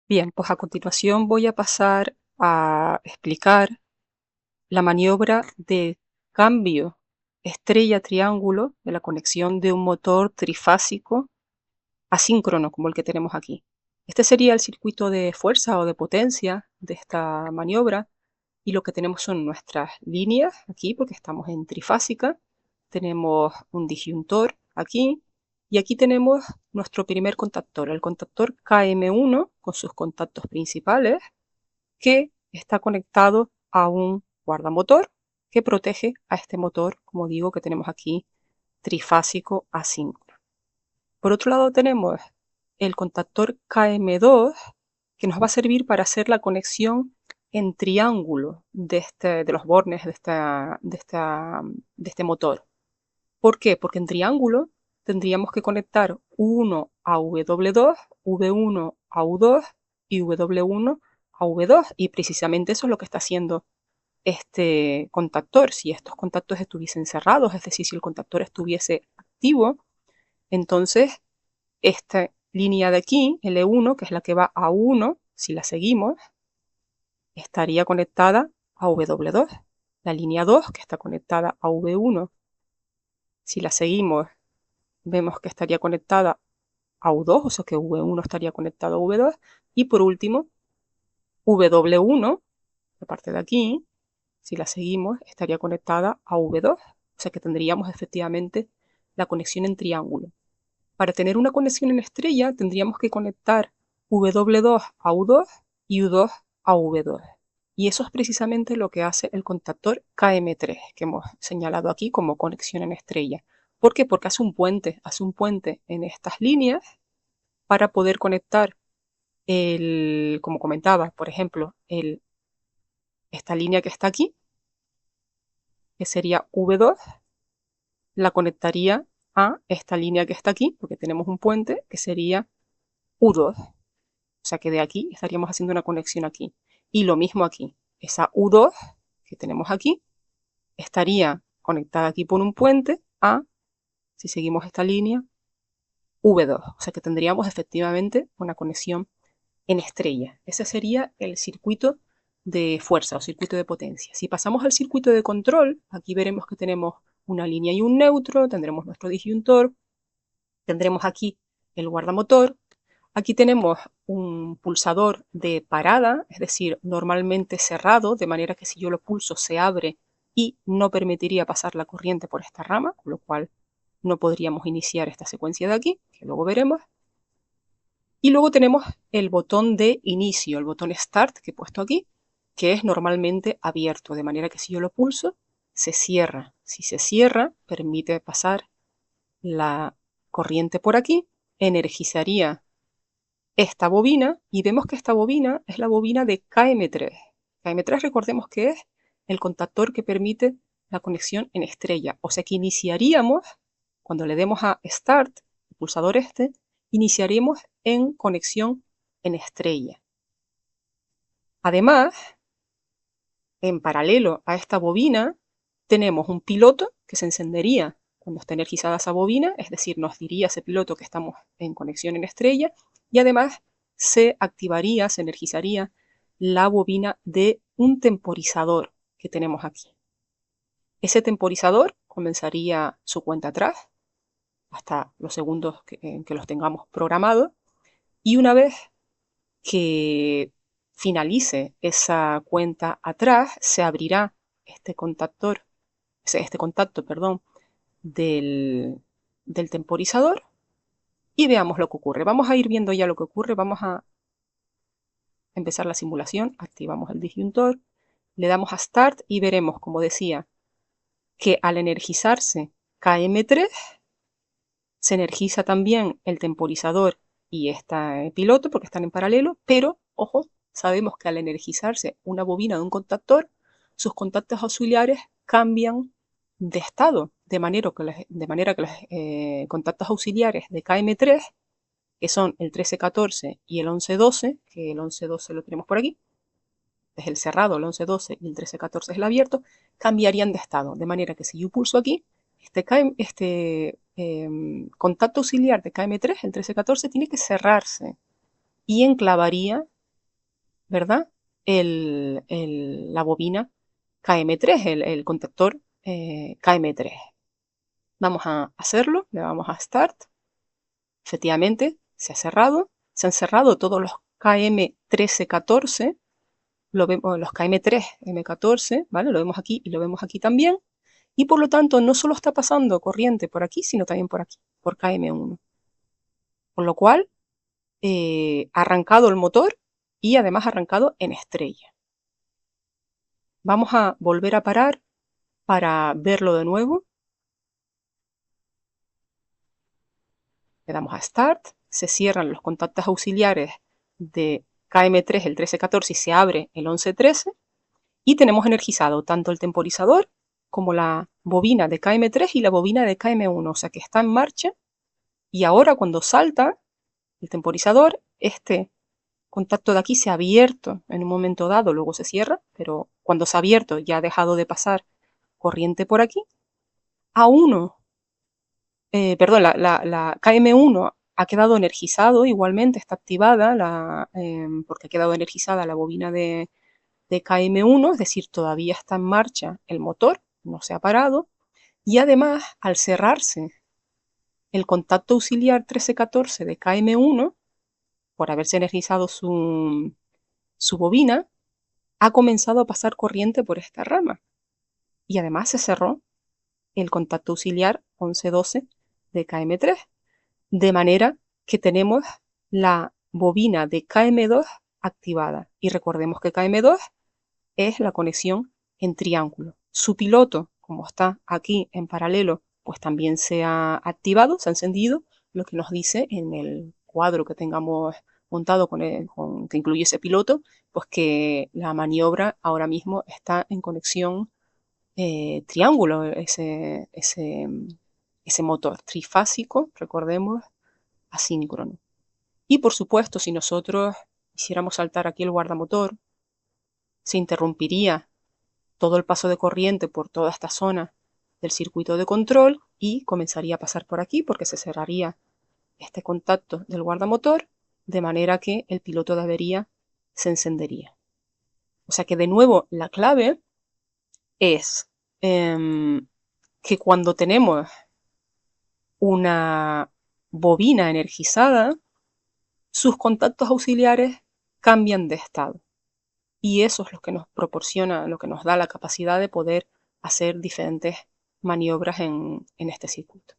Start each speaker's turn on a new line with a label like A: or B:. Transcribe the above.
A: Bien, pues a continuación voy a pasar a explicar la maniobra de cambio estrella-triángulo de la conexión de un motor trifásico asíncrono como el que tenemos aquí. Este sería el circuito de fuerza o de potencia de esta maniobra y lo que tenemos son nuestras líneas aquí porque estamos en trifásica, tenemos un disyuntor aquí y aquí tenemos nuestro primer contactor, el contactor KM1 con sus contactos principales que está conectado a un guardamotor que protege a este motor, como digo, que tenemos aquí trifásico asíncrono. Por otro lado tenemos el contactor KM2 que nos va a servir para hacer la conexión en triángulo de los bornes de este motor. ¿Por qué? Porque en triángulo tendríamos que conectar U1 a W2, V1 a U2 y W1 a V2. Y precisamente eso es lo que está haciendo este contactor. Si estos contactos estuviesen cerrados, es decir, si el contactor estuviese activo, entonces esta línea de aquí, L1, que es la que va a 1, si la seguimos, estaría conectada a W2. La línea 2, que está conectada a V1, si la seguimos, vemos que estaría conectada a U2, o sea que V1 estaría conectado a V2. Y por último, W1, la parte de aquí, si la seguimos, estaría conectada a V2. O sea que tendríamos efectivamente la conexión en triángulo. Para tener una conexión en estrella tendríamos que conectar W2 a U2 y U2 a V2. Y eso es precisamente lo que hace el contactor KM3, que hemos señalado aquí como conexión en estrella. ¿Por qué? Porque hace un puente en estas líneas para poder conectar como comentaba, por ejemplo, esta línea que está aquí, que sería V2, la conectaría a esta línea que está aquí, porque tenemos un puente, que sería U2. O sea que de aquí estaríamos haciendo una conexión aquí. Y lo mismo aquí. Esa U2 que tenemos aquí estaría conectada aquí por un puente a, si seguimos esta línea, V2. O sea que tendríamos efectivamente una conexión en estrella. Ese sería el circuito de fuerza o circuito de potencia. Si pasamos al circuito de control, aquí veremos que tenemos una línea y un neutro, tendremos nuestro disyuntor, tendremos aquí el guardamotor. Aquí tenemos un pulsador de parada, es decir, normalmente cerrado, de manera que si yo lo pulso se abre y no permitiría pasar la corriente por esta rama, con lo cual no podríamos iniciar esta secuencia de aquí, que luego veremos. Y luego tenemos el botón de inicio, el botón Start que he puesto aquí, que es normalmente abierto, de manera que si yo lo pulso, se cierra. Si se cierra, permite pasar la corriente por aquí, energizaría esta bobina y vemos que esta bobina es la bobina de KM3. KM3 recordemos que es el contactor que permite la conexión en estrella. O sea que iniciaríamos, cuando le demos a Start, el pulsador este, iniciaríamos en conexión en estrella. Además, en paralelo a esta bobina, tenemos un piloto que se encendería cuando está energizada esa bobina, es decir, nos diría ese piloto que estamos en conexión en estrella, y además se activaría, se energizaría la bobina de un temporizador que tenemos aquí. Ese temporizador comenzaría su cuenta atrás hasta los segundos en que los tengamos programados, y una vez que finalice esa cuenta atrás, se abrirá este contacto, perdón, del temporizador y veamos lo que ocurre. Vamos a ir viendo ya lo que ocurre. Vamos a empezar la simulación. Activamos el disyuntor, le damos a Start y veremos, como decía, que al energizarse KM3, se energiza también el temporizador y este piloto porque están en paralelo, pero, ojo, sabemos que al energizarse una bobina de un contactor, sus contactos auxiliares cambian de estado, de manera que los contactos auxiliares de KM3, que son el 1314 y el 1112, que el 1112 lo tenemos por aquí, es el cerrado, el 1112 y el 1314 es el abierto, cambiarían de estado, de manera que si yo pulso aquí, contacto auxiliar de KM3, el 1314, tiene que cerrarse y enclavaría ¿verdad? La bobina KM3, el contactor KM3. Vamos a hacerlo, le damos a Start. Efectivamente, se han cerrado todos los KM1314, lo vemos, los KM3M14, ¿vale? Lo vemos aquí y lo vemos aquí también. Y por lo tanto, no solo está pasando corriente por aquí, sino también por aquí, por KM1. Con lo cual, ha arrancado el motor y además ha arrancado en estrella. Vamos a volver a parar para verlo de nuevo. Le damos a Start, se cierran los contactos auxiliares de KM3, el 1314, y se abre el 1113. Y tenemos energizado tanto el temporizador como la bobina de KM3 y la bobina de KM1. O sea que está en marcha. Y ahora cuando salta el temporizador, este contacto de aquí se ha abierto en un momento dado, luego se cierra, pero cuando se ha abierto ya ha dejado de pasar corriente por aquí. La KM1 ha quedado energizado, igualmente está activada, porque ha quedado energizada la bobina de KM1, es decir, todavía está en marcha el motor, no se ha parado, y además, al cerrarse el contacto auxiliar 1314 de KM1, por haberse energizado su bobina, ha comenzado a pasar corriente por esta rama. Y además se cerró el contacto auxiliar 1112 de KM3, de manera que tenemos la bobina de KM2 activada. Y recordemos que KM2 es la conexión en triángulo. Su piloto, como está aquí en paralelo, pues también se ha activado, se ha encendido, lo que nos dice en el cuadro que tengamos montado que incluye ese piloto, pues que la maniobra ahora mismo está en conexión triángulo, ese motor trifásico, recordemos, asíncrono. Y por supuesto, si nosotros quisiéramos saltar aquí el guardamotor, se interrumpiría todo el paso de corriente por toda esta zona del circuito de control y comenzaría a pasar por aquí porque se cerraría este contacto del guardamotor, de manera que el piloto de avería se encendería. O sea que de nuevo la clave es que cuando tenemos una bobina energizada, sus contactos auxiliares cambian de estado. Y eso es lo que nos proporciona, lo que nos da la capacidad de poder hacer diferentes maniobras en este circuito.